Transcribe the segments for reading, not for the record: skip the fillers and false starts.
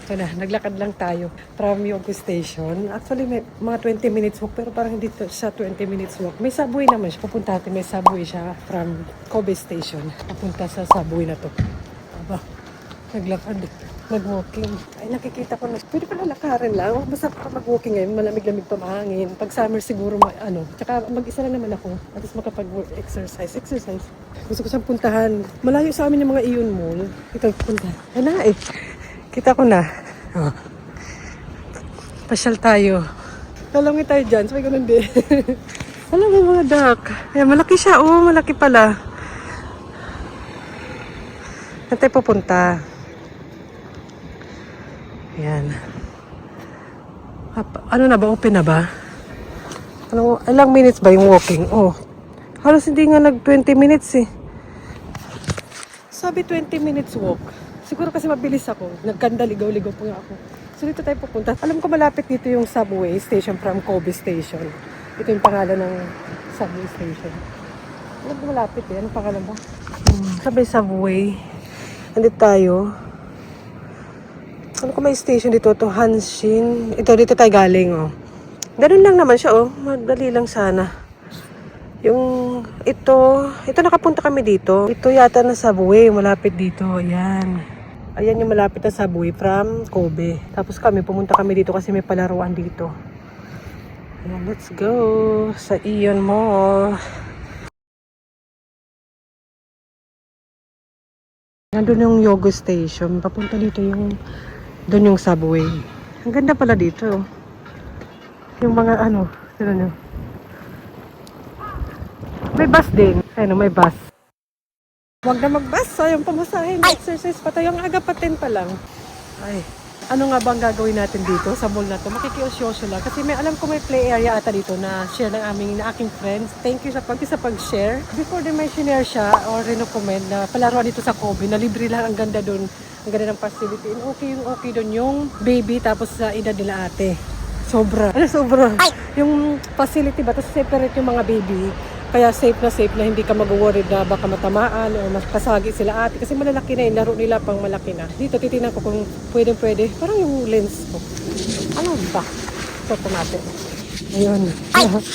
Ito na, naglakad lang tayo from Yogo Station. Actually, may mga 20 minutes walk, pero parang hindi siya 20 minutes walk. May subway naman siya. Pupunta natin, may subway siya from Kobe Station. Papunta sa subway na to. Aba, naglakad, nag-walking. Ay, nakikita ko na. Pwede pala lakarin lang. Basta pa mag-walking ngayon, malamig-lamig pa mahangin. Pag summer siguro, Tsaka mag-isa na naman ako. At least makapag-exercise. Gusto ko siyang puntahan. Malayo sa amin yung mga Iyon Mall. Ito, punta. Ay na eh. Kita ko na. Oh. Pasyal tayo. Talangin tayo dyan. Sabi ko nandi. Alam mo mga duck. Ay, malaki siya. Oh, malaki pala. Saan tayo pupunta? Ayan. Ano na ba? Open na ba? Ilang minutes ba yung walking? Oh. Halos hindi nga nag 20 minutes eh. Sabi 20 minutes walk. Siguro kasi mabilis ako. Nagkanda, ligaw-ligaw po nga ako. So dito tayo pupunta. Alam ko malapit dito yung subway station from Kobe Station. Ito yung pangalan ng subway station. Alam ko malapit eh. Anong pangalan ba? Sabi subway. Nandito tayo. Ano ko may station dito? Ito Hanshin. Dito tayo galing oh. Ganun lang naman siya oh. Madali lang sana. Ito nakapunta kami dito. Ito yata na subway, malapit dito. Ayan. Ayan yung malapit na subway from Kobe. Tapos pumunta kami dito kasi may palaruan dito. Ayan, let's go sa Iyon Mall. Nandun yung Yogo Station. Papunta dito doon yung subway. Ang ganda pala dito. Yung mga tignan nyo. May bus din. Ayun, may bus. Huwag na mag-bus. Sayang pamasahin. Exercise pa tayo. Ang aga pa 10 pa lang. Ay, ano nga bang gagawin natin dito sa mall na to? Makikiosyoso lang. Kasi alam ko may play area ata dito na share ng aking friends. Thank you sa pag-share. Before din may share siya or recommend na palaruan dito sa Kobe na libre lang. Ang ganda doon. Ang ganda ng facility. And okay doon yung baby tapos sa edad nila ate. Sobra. Sobra? Yung facility ba? Tapos separate yung mga baby. Kaya safe na hindi ka mag-worried na baka matamaan o makasagi sila ate. Kasi malalaki na yung laro nila pang malaki na. Dito titignan ko kung pwede. Parang yung lens ko. Ano ba? Ito natin. Ayun.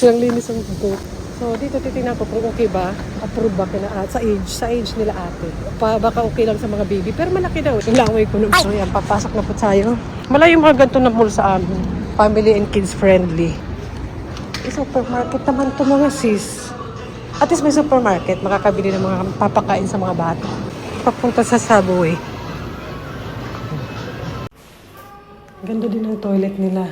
Yung linis ang buko. So dito titignan ko kung okay ba. Approve ba sa age nila ate. Baka okay lang sa mga baby. Pero malaki daw. Yung langoy ko nung. So yan, papasok na po tayo. Malayo yung mga ganito na mall sa amin. Family and kids friendly. Supermarket naman to mga sis. At least may supermarket, makakabili ng mga papakain sa mga bata. Papunta sa subway. Ganda din ang toilet nila.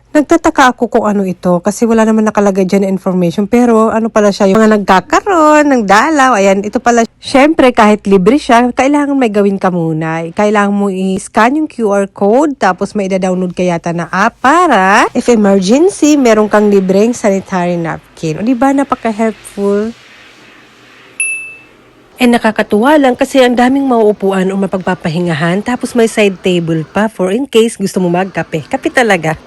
Nagtataka ako kung ano ito kasi wala naman nakalagay dyan na information pero ano pala siya yung mga nagkakaroon ng dalaw. Ayan, ito pala. Syempre kahit libre siya, kailangan may gawin ka muna. Kailangan mo i-scan yung QR code tapos may i-download ka yata na app para if emergency, meron kang libreng sanitary napkin. O diba napaka-helpful? And nakakatuwa lang kasi ang daming mauupuan o mapagpapahingahan tapos may side table pa for in case gusto mo magkape. Kape talaga.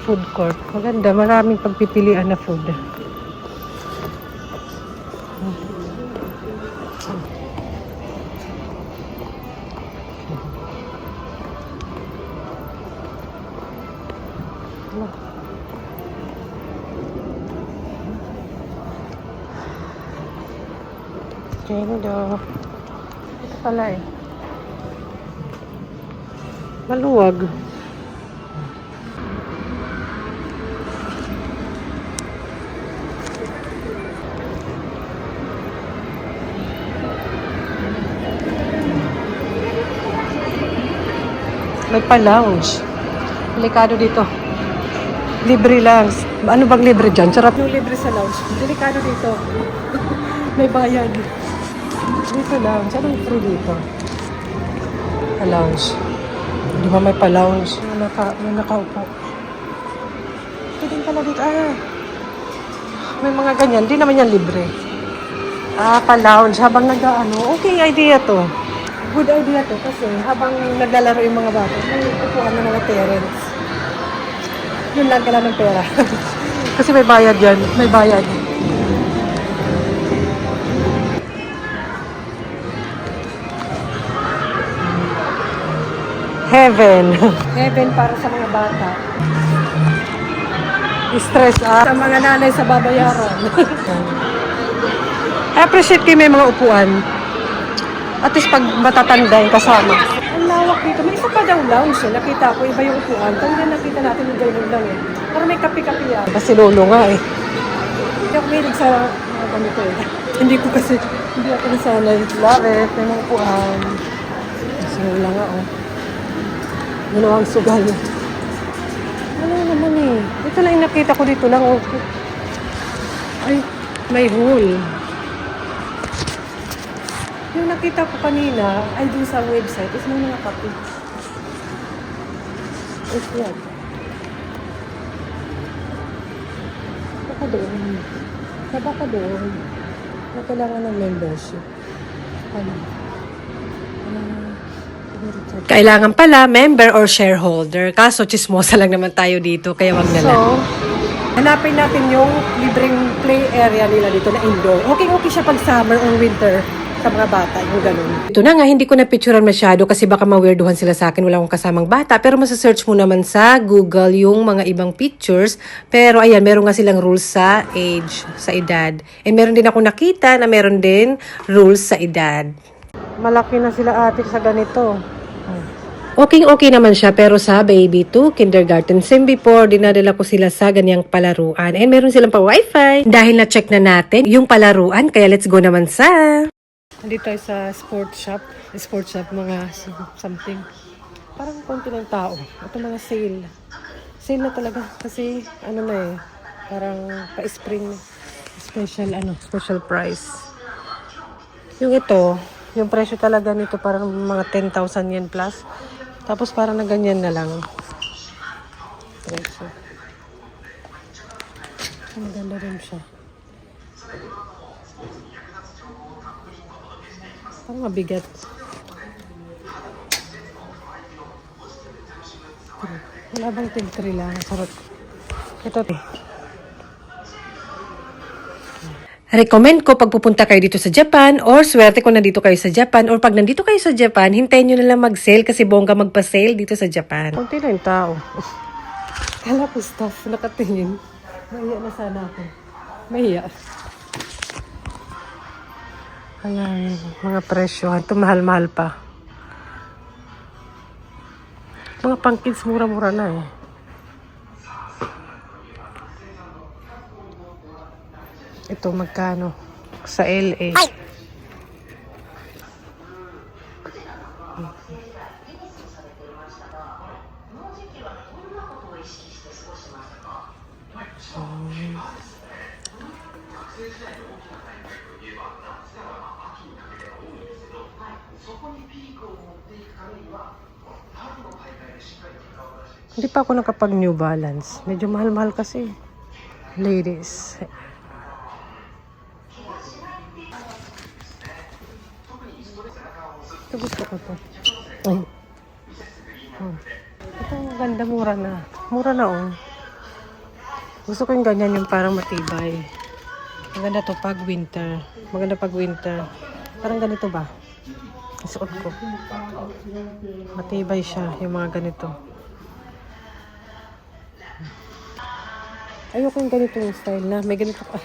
Food court. Maganda. Maraming pagpipilian na food. Gendo. Ito pala eh. Maluwag. May pa-lounge. Delikado dito. Libre lang. Ano bang libre dyan? Sarap yung libre sa lounge. Delikado dito. May bayad. Dito lounge. Anong free dito? A lounge. Di ba may pa-lounge? May nakaupo. Ito din pala dito. May mga ganyan. Di naman yan libre. Pa-lounge. Habang okay idea to. Good idea to kasi habang naglalaro yung mga bata, may upuan ng mga parents. Yun lang kailangan ng pera. Kasi may bayad yan. May bayad. Heaven. Heaven para sa mga bata. Stress sa mga nanay sa babayaran. I appreciate kayo may mga upuan. At least pag matatanda yung kasama. Ang lawak dito. May isa pa daw lounge. Nakita ko, iba yung upuan. Kaya nakita natin yung gano'n lang eh. Para may kape-kape yan. Kasi lolo nga eh. Hindi ako mahilig sa mga ganito eh. Hindi ako nasanay. Love it. May mga upuan. Kasi lolo nga oh. Ginawang sugal. Wala naman eh. Ito lang yung nakita ko dito lang. Oh. Ay, may hole. Yung nakita ko kanina, ay dun sa website, is may mga kape. Is yan. Baka doon. Baka doon. Kailangan ng membership. Kailangan pala member or shareholder. Kaso chismosa lang naman tayo dito, kaya wag na lang. So, hanapin natin yung libreng play area nila dito na indoor. Okay siya pag summer or winter sa mga bata, yung ganun. Ito na nga, hindi ko na-picturean masyado kasi baka ma-weirduhan sila sa akin. Wala akong kasamang bata. Pero masasearch mo naman sa Google yung mga ibang pictures. Pero ayan, meron nga silang rules sa age, sa edad. And meron din ako nakita na meron din rules sa edad. Malaki na sila ate sa ganito. Okay naman siya pero sa baby to kindergarten. Same before, dinadala ko sila sa ganyang palaruan. And meron silang pa wifi. Dahil na-check na natin yung palaruan, kaya let's go naman sa... Nandito tayo sa sports shop, mga something. Parang konti ng tao. Ito mga sale. Sale na talaga kasi parang pa-spring special price. Yung ito, yung presyo talaga nito parang mga 10,000 yen plus. Tapos parang na ganyan na lang. Presyo. Ang ganda rin siya. Parang mabigat. Wala bang tig-3 lang? Sarap. Ito. Recommend ko pag pupunta kayo dito sa Japan or swerte kung nandito kayo sa Japan or pag nandito kayo sa Japan, hintayin nyo na lang mag-sale kasi bongga magpa-sale dito sa Japan. Kunti na yung tao. Kala ko staff, nakatingin. Mahiya na sana ako. Mahiya. Ayan, mga presyo. Ito mahal-mahal pa. Mga pang-kids mura-mura na eh. Ito magkano? Sa LA. Ay! Hindi pa ako nakapag New Balance. Medyo mahal-mahal kasi. Ladies. Ito gusto ko to. Ay. Ito ganda, mura na. Mura na oh. Gusto ko yung ganyan, yung parang matibay. Maganda to pag winter. Maganda pag winter. Parang ganito ba? Isuot ko. Matibay siya, yung mga ganito. Ayoko yung ganito yung style na. May ganito pa.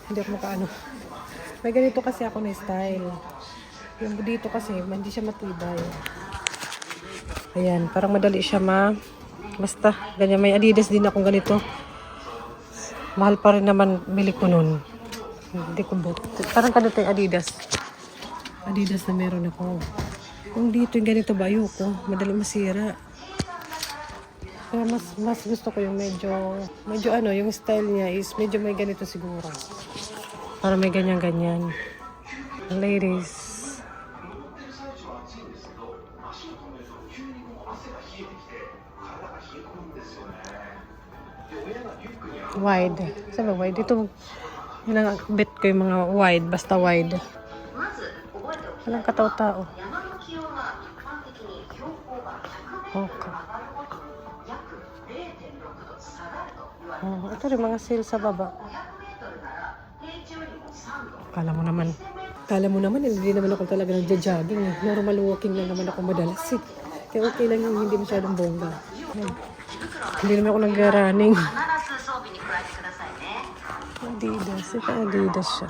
Hindi ako makaano. May ganito kasi ako na style. Yung dito kasi, hindi siya matibay. Ayan, parang madali siya basta, ganyan. May Adidas din akong ganito. Mahal pa rin naman bili ko nun. Hindi ko parang ganito yung Adidas. Adidas na meron ako. Yung dito yung ganito ba, ayoko. Madali masira. Kaya mas gusto ko yung medyo yung style niya is medyo may ganito siguro. Para may ganyan-ganyan. Ladies. 暑いんですけど、足を止めると急にこう汗が冷えてきて体が冷え込むんですよね。で、親がリュックにWide. Sabi wide. Ito, binangbit ko yung mga wide. Basta wide. Walang kataw-tao. Okay. Ito rin mga sale sa baba. Kala mo naman, hindi naman ako talaga nagja-jogging. Normal walking lang naman ako madalas. Kaya okay lang yung hindi masyadong bongga. Hindi naman ako nag-running. Adidas. Ito Adidas siya.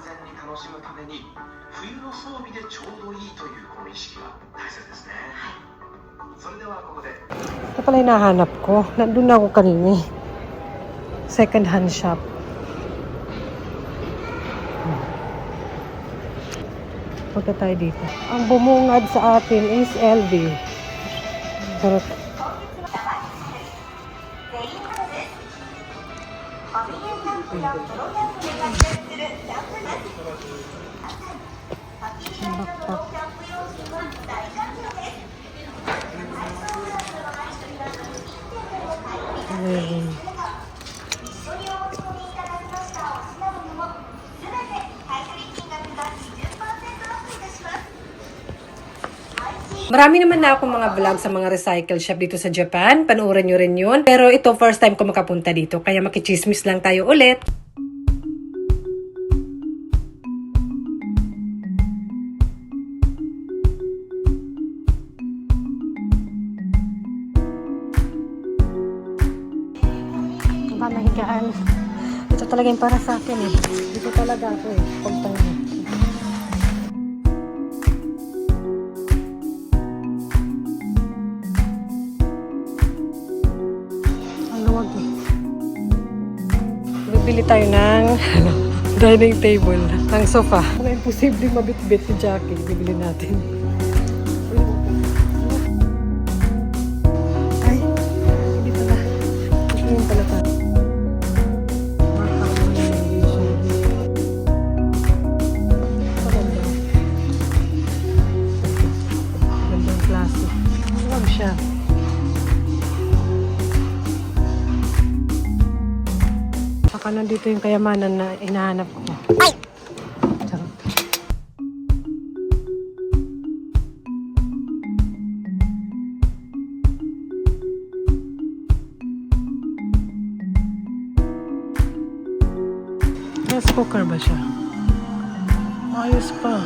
Ito pala yung nahanap ko. Nandun na ako kanina. Second hand shop. Punta tayo dito. Ang bumungad sa atin is LV. Sarap. Marami naman na ako mga vlog sa mga recycle shop dito sa Japan. Panoorin nyo rin yun. Pero ito, first time ko makapunta dito. Kaya makichismis lang tayo ulit. Aba, nahigaan. Ito talaga yung para sa akin eh. Dito talaga ako eh. Pagtang bili tayo ng dining table, ng sofa. Wala imposible mabit-bit si Jackie. Bibili natin. Ay, hindi pala. Hindi pala tayo. Gandang klase. Huwag siya. Baka nandito yung kayamanan na hinahanap ko. Ay! Charot. Rice cooker ba siya? Ayos pa.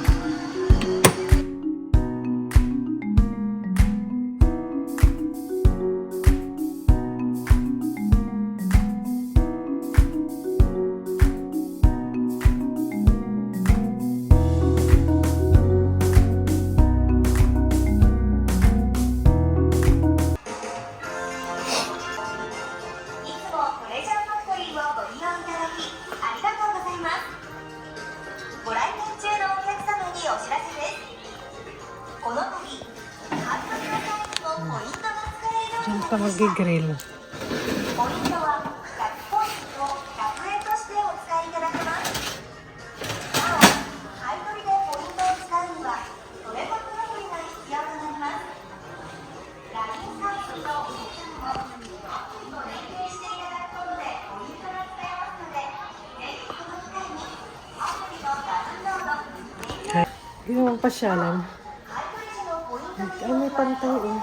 Diyan pa mag-grill. Ginawang pasyalan. Ay, may pantay eh.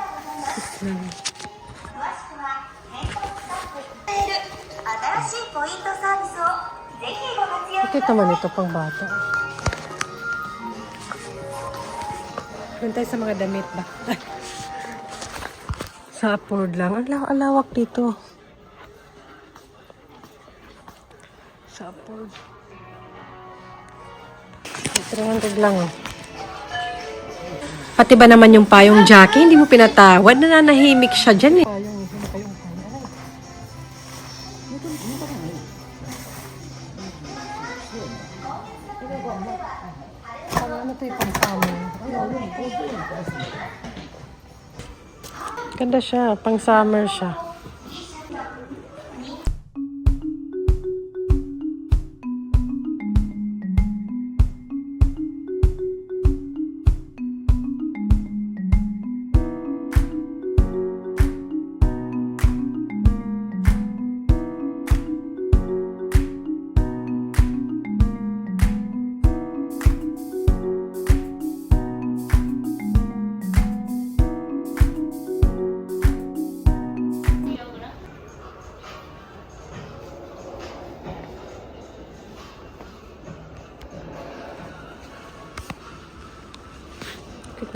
Bakit naman ito pang bata? Doon tayo sa mga damit ba? Sa Upward lang. Ang alawak dito. Sa Upward. 300 lang oh. Pati ba naman yung payong Jackie, hindi mo pinatawad? Nananahimik siya dyan eh. Payong, hindi na kayong payong. Ano ito yung pang-summer? Ganda siya, pang-summer siya.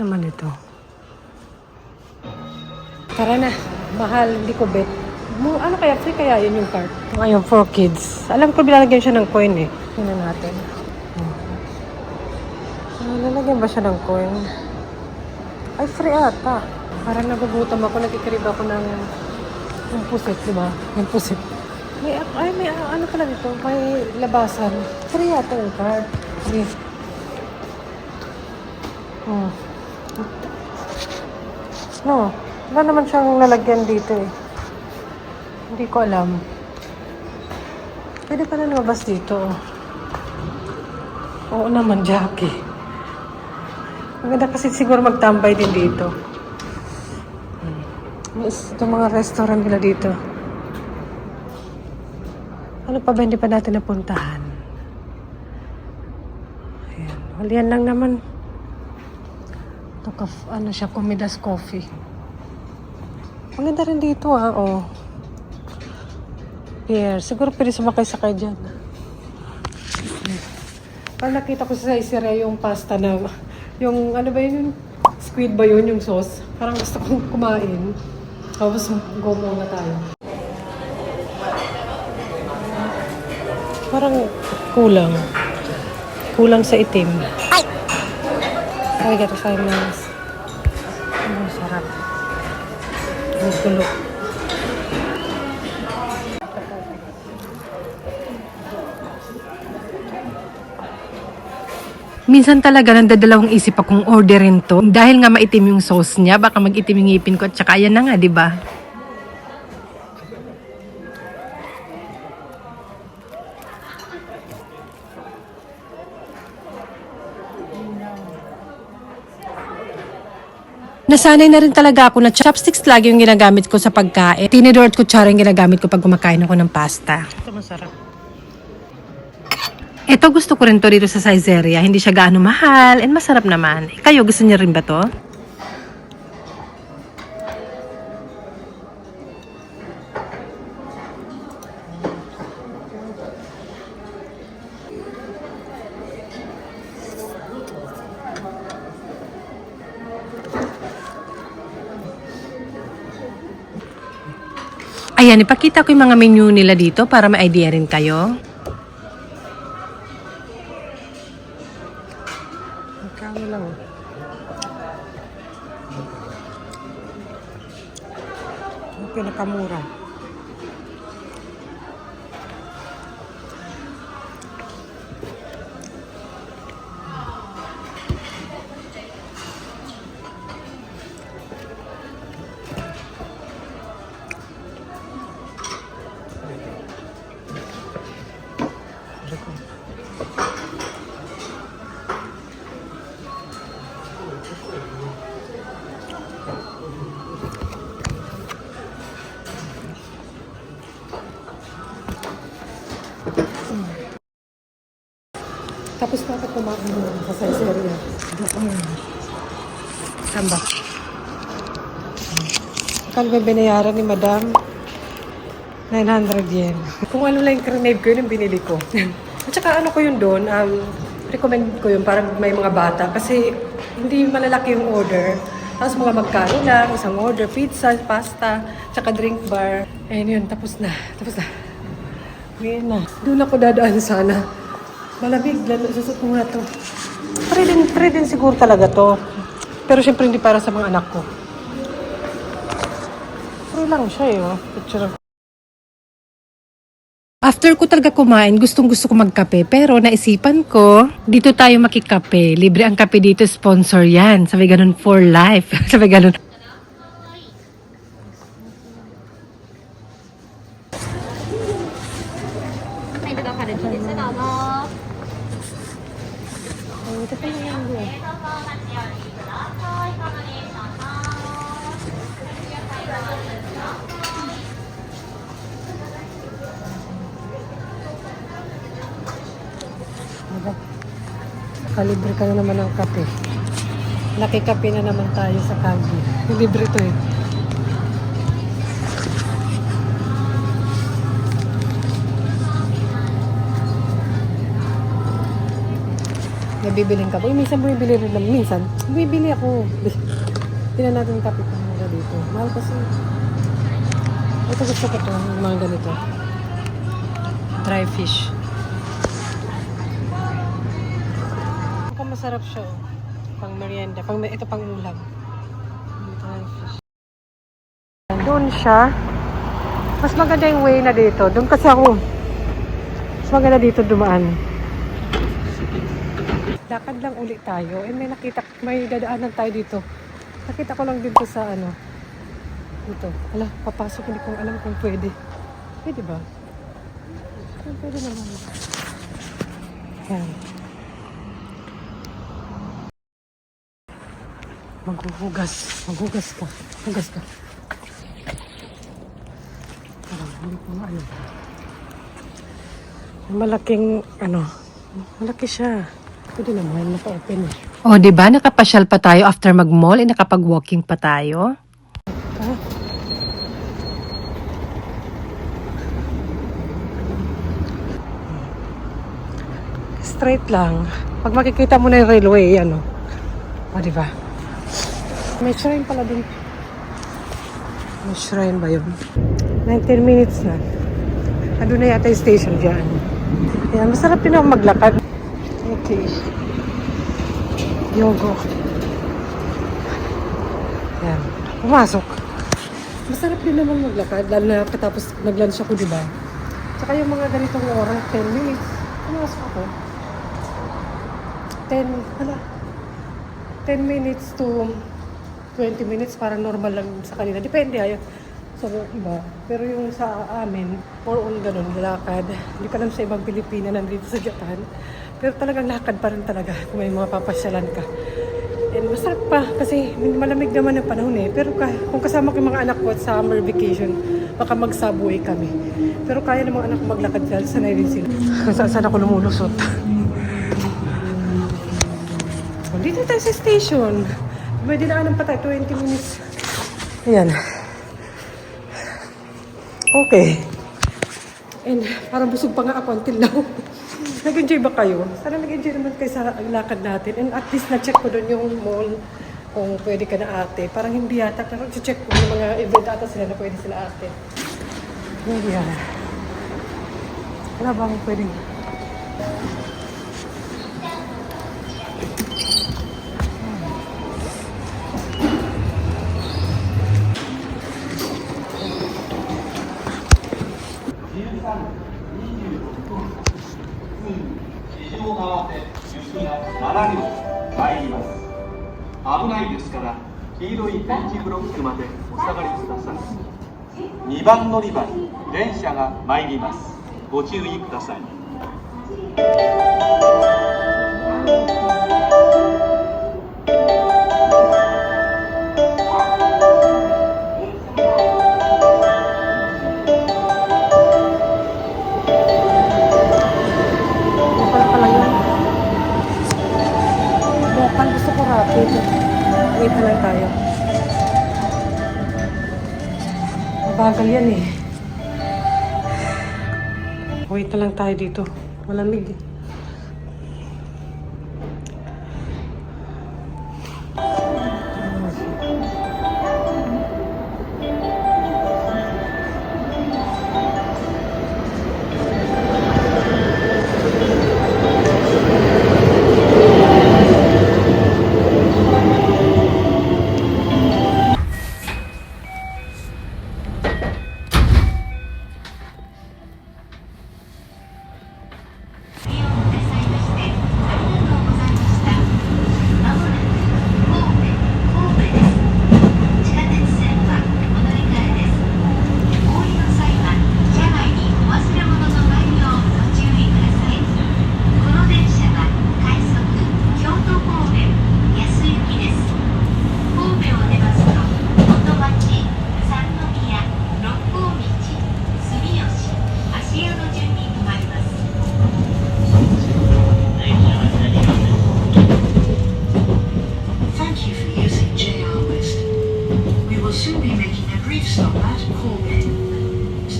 naman ito. Tara na. Mahal, hindi ko bet. Ano kaya? Free kaya yun yung card? Ngayon, for kids. Alam ko bilalagyan siya ng coin eh. Tingnan natin. Lalagyan ba siya ng coin? Ay, free ata. Parang nagugutom ako. Nagkikrib ako ng yung pusit, di ba? Yung pusit. May ano pala dito? May labasan. Free ata yung card. Okay. No, wala naman siyang lalagyan dito eh. Hindi ko alam. Pwede pa na lumabas dito. Oo naman, Jackie. Maganda kasi siguro magtambay din dito. Itong mga restaurant nila dito. Ano pa ba hindi pa natin napuntahan? Ayan. Walian lang naman. Ito, ano siya, Comidas Coffee. Maganda rin dito oh. Pier. Siguro pwede sumakay-sakay dyan. Parang nakita ko sa Isire yung pasta na, yung ano ba yun, squid ba yun, yung sauce. Parang gusto kong kumain. Tapos go muna tayo. Parang kulang. Kulang sa itim. Ay, gato sa mas. Sarap. Ang gulo. Minsan talaga nandadalawang isip akong orderin to. Dahil nga maitim yung sauce niya, baka mag-itim yung ngipin ko at saka yan na nga, di ba? Nasanay na rin talaga ako na chopsticks lagi yung ginagamit ko sa pagkain. Tinidor at kutsara yung ginagamit ko pag kumakain ako ng pasta. Ito masarap. Ito gusto ko rin to dito sa Saizeriya. Hindi siya gaano mahal and masarap naman. Kayo, gusto niyo rin ba to? Ayan, ipakita ko yung mga menu nila dito para may idea rin kayo. Magkano lang. Ang pinakamura. Tapos na ako kumain doon sa Saizeriya. Saan ba? Kano ba binayaran ni Madam? 900 yen. Kung ano lang yung grenade ko, yun yung binili ko. At saka ano ko yun doon, recommend ko yun para may mga bata. Kasi hindi malalaki yung order. Tapos mga magkain lang, isang order, pizza, pasta, tsaka drink bar. Ayun yun, tapos na. Tapos na. Ngayon na. Doon ako dadaan sana. Malamig, susot ko muna to. Free din siguro talaga to. Pero syempre hindi para sa mga anak ko. Free lang siya eh. Picture. After ko talaga kumain, gustong-gusto ko magkape. Pero naisipan ko, dito tayo makikape. Libre ang kape dito, sponsor yan. Sabi ganun, for life. Sabi ganun. Ito pa yung doon. Kalibre ka na naman ng kape. Nakikape na naman tayo sa Kanji. Libre to eh. May bibiling ka po. Minsan bumibili rin lang. Minsan, bumibili ako. Tingnan natin yung kapit ng mga dito. Mahal kasi. Ito gusto ko to. Yung mga ganito. Dry fish. Mukhang masarap siya. Oh. Pang merienda. Ito pang ulam. Dry fish. Doon siya. Mas maganda yung way na dito. Doon kasi ako. Mas maganda dito dumaan. Lakad lang ulit tayo. And may dadaanan tayo dito. Nakita ko lang dito sa ano. Dito. Ala, papasok. Hindi ko alam kung pwede. Pwede ba? Pwede naman. Yan. Maghuhugas. Maghugas ka. Hugas ka. Parang hindi ko na alam. Malaking ano. Malaki siya. Pwede naman, naka-open. O, diba? Nakapasyal pa tayo after mag-mall, nakapag-walking pa tayo. Straight lang. Pag makikita mo na yung railway, ano. O, diba? May shrine pala dun. May shrine ba yun? 19 minutes na. Ando na yata yung station dyan. Yan, masarap din ako maglakad. Okay. Yogo. Yan. Pumasok. Masarap din naman maglakad. Lalo na katapos nag-lunch ako, diba? Tsaka yung mga ganitong oras, 10 minutes. Pumasok ako. 10 minutes to 20 minutes para normal lang sa kanila. Depende ayo. So, iba. Pero yung sa amin, more on ganun, lakad. Hindi ka lang sa ibang Pilipina nandito sa Japan. Pero talagang lakad pa rin talaga kung may mga papasyalan ka. And masarap pa kasi malamig naman ang panahon eh. Pero kung kasama ko yung mga anak ko at summer vacation, baka mag-subway kami. Pero kaya ng mga anak ko maglakad dahil sanay rin sila. Kung saan ako lumulusot. So, dito tayo sa station. May dinaanan pa tayo, 20 minutes. Ayan. Okay. And parang busog pa nga ako until now. Nag-enjoy ba kayo? Sana nag-enjoy naman kayo sa lakad natin. And at least na-check ko doon yung mall kung pwede ka na ate. Parang hindi yata. Pero check ko yung mga event ata sila na pwede sila ate. Hindi yata. Wala bang pwedeng...危ないですから黄色い点字ブロックまでお下がりください。2番乗り場に電車が参ります。ご注意ください。Wait na lang tayo. Mabagal yan eh. Wait na lang tayo dito. Malamig eh.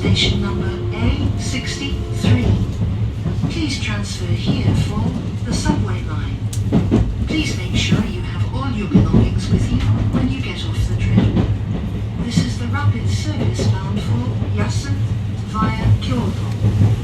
Station number A63. Please transfer here for the subway line. Please make sure you have all your belongings with you when you get off the train. This is the rapid service bound for Yasu via Kyoto.